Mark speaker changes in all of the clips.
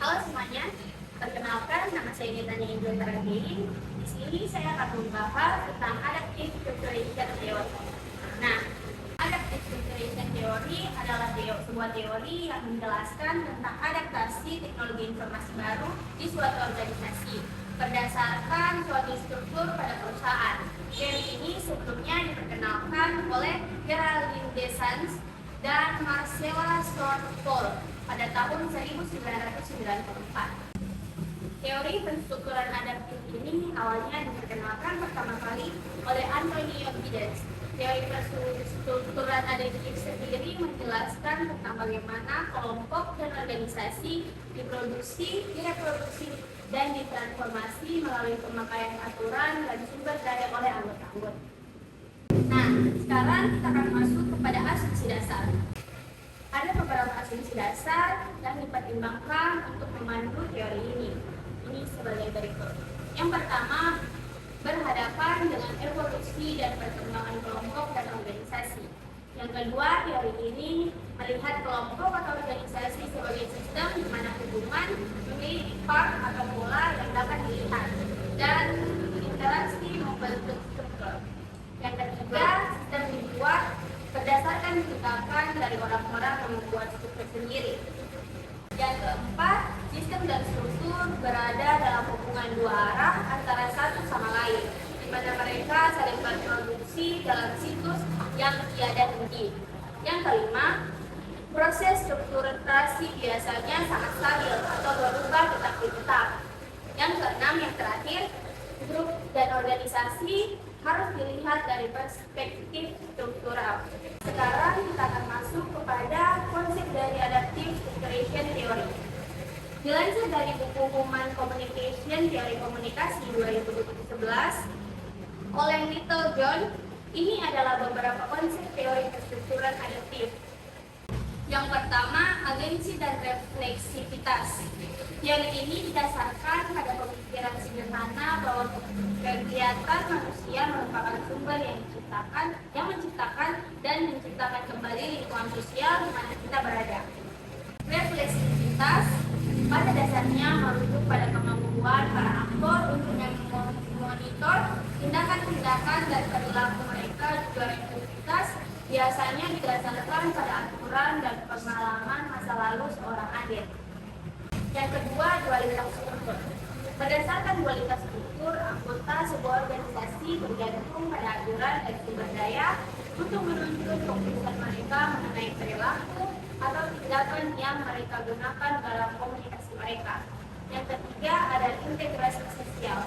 Speaker 1: Halo semuanya, perkenalkan nama saya Nitania Indra. Di sini saya akan membahas tentang adaptive filtration theory. Nah, adaptive filtration theory adalah sebuah teori yang menjelaskan tentang adaptasi teknologi informasi baru di suatu organisasi berdasarkan suatu struktur pada perusahaan. Teori ini sebelumnya diperkenalkan oleh Geraldine Desans dan Marcella Short pada tahun 1994. Teori penstrukturan adaptif ini awalnya diperkenalkan pertama kali oleh Antonio Giddens. Teori penstrukturan adaptif sendiri menjelaskan tentang bagaimana kelompok dan organisasi diproduksi, direproduksi, dan ditransformasi melalui pemakaian aturan dan sumber daya oleh anggota-anggota. Nah, sekarang kita akan masuk kepada asumsi dasar. Ada beberapa asumsi dasar yang dipertimbangkan untuk memandu teori ini. Ini sebagai berikut. Yang pertama, berhadapan dengan evolusi dan perkembangan kelompok dan organisasi. Yang kedua, teori ini melihat kelompok atau organisasi sebagai sistem di mana hubungan memiliki part atau pola yang dapat dilihat dan interaksi membentuk struktur. Yang ketiga, sistem dibuat berdasarkan tindakan dari orang-orang yang membuat struktur sendiri. Yang keempat, sistem dan struktur berada dalam hubungan dua arah antara satu sama lain, di mana mereka saling berproduksi dalam siklus yang tiada henti. Yang kelima, proses strukturasi biasanya sangat stabil atau berubah tetap. Yang keenam, yang terakhir, grup dan organisasi harus dilihat dari perspektif struktural. Sekarang kita akan masuk kepada konsep dari adaptive filtration theory. Dilansir dari buku Human Communication Teori Komunikasi 2011 oleh Little John, ini adalah beberapa konsep teori penstrukturan adaptif. Yang pertama, agensi dan refleksivitas. Teori ini didasarkan pada pemikiran sederhana bahwa kegiatan manusia merupakan sumber yang menciptakan dan menciptakan kembali lingkungan sosial di mana kita berada. Refleksivitas pada dasarnya merujuk pada kemampuan para aktor untuk memonitor tindakan-tindakan dan perilaku mereka. Juga refleksivitas biasanya didasarkan pada aturan dan pengalaman masa lalu seorang agen. Yang kedua, dualitas struktur. Berdasarkan dualitas struktur, anggota sebuah organisasi bergantung pada aturan dan sumber daya untuk menuntut keputusan mereka mengenai perilaku atau tindakan yang mereka gunakan dalam komunikasi mereka. Yang ketiga, ada integrasi sosial.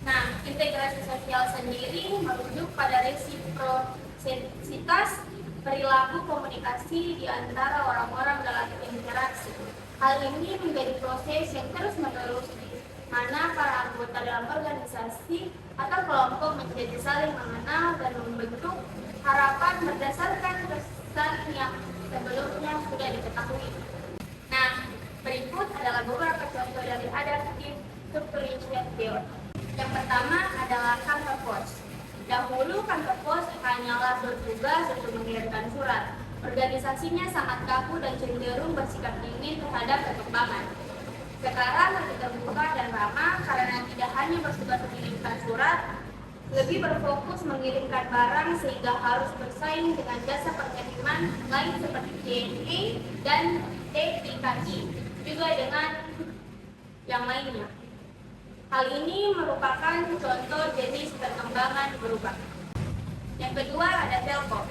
Speaker 1: Nah, integrasi sosial sendiri merujuk pada resiprositas perilaku komunikasi di antara orang-orang dalam interaksi. Hal ini menjadi proses yang terus-menerus di mana para anggota dalam organisasi atau kelompok menjadi saling mengenal dan membentuk harapan berdasarkan kesan yang sebelumnya sudah diketahui. Nah, berikut adalah beberapa contoh dari adaptive filtration theory. Yang pertama adalah kantor pos. Dahulu kantor pos hanyalah bertugas untuk mengirimkan surat. Organisasinya sangat kaku dan cenderung bersikap dingin terhadap perkembangan. Sekarang lebih terbuka dan ramah karena tidak hanya bertugas mengirimkan surat, lebih berfokus mengirimkan barang sehingga harus bersaing dengan jasa pengiriman lain seperti DNA dan TPKI, juga dengan yang lainnya. Hal ini merupakan contoh jenis perkembangan berubah. Yang kedua ada telco.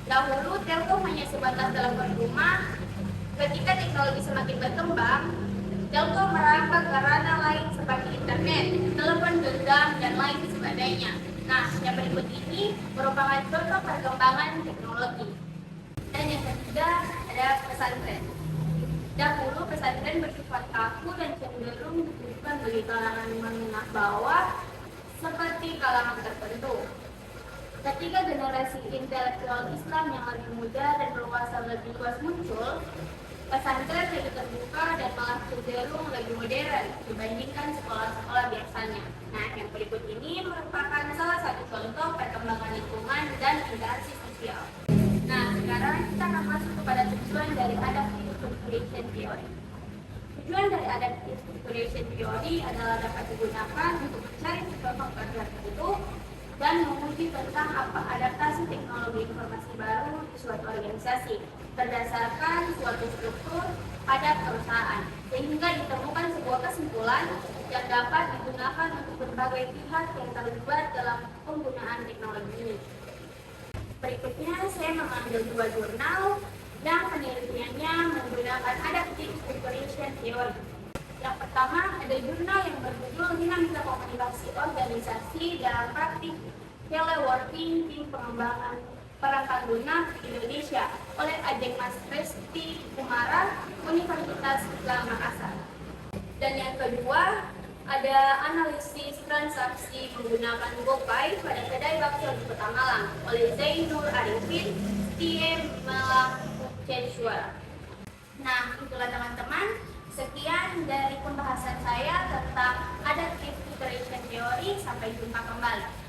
Speaker 1: Dahulu telco hanya sebatas telepon rumah. Ketika teknologi semakin berkembang, telco merambah ke ranah lain seperti internet, telepon genggam, dan lain sebagainya. Nah, yang berikut ini merupakan contoh perkembangan teknologi. Dan yang ketiga ada pesantren. Dahulu pesantren bersifat kaku dan cenderung ditujukan bagi kalangan menengah bawah seperti kalangan tertentu. Ketika generasi intelektual Islam yang lebih muda dan berwawasan lebih luas muncul, pesantren lebih terbuka dan malah cenderung lebih modern dibandingkan sekolah-sekolah biasanya. Nah, yang berikut ini merupakan salah satu contoh perkembangan lingkungan dan interaksi sosial. Nah, sekarang kita akan masuk kepada tujuan dari adaptive filtration theory. Tujuan dari adaptive integration theory adalah dapat digunakan untuk mencari faktor tertentu dan menguji tentang apa adaptasi teknologi informasi baru di suatu organisasi berdasarkan suatu struktur pada perusahaan, sehingga ditemukan sebuah kesimpulan yang dapat digunakan untuk berbagai pihak yang terlibat dalam penggunaan teknologi ini. Berikutnya saya mengambil dua jurnal yang penelitiannya menggunakan adaptive integration theory. Yang pertama ada jurnal yang berjudul Dinamika Komunikasi Organisasi dalam Praktik Teleworking Tim Pengembangan Perangkat Lunak di Indonesia oleh Ajeng Mas Resti Kumara, Universitas Islam Makassar. Dan yang kedua ada analisis transaksi menggunakan GoPay pada kedai bakso di Kota Malang oleh Zainur Arifin, TM Malang Censura. Nah, itulah teman-teman, sekian dari pembahasan saya tentang adaptive integration theory. Sampai jumpa kembali.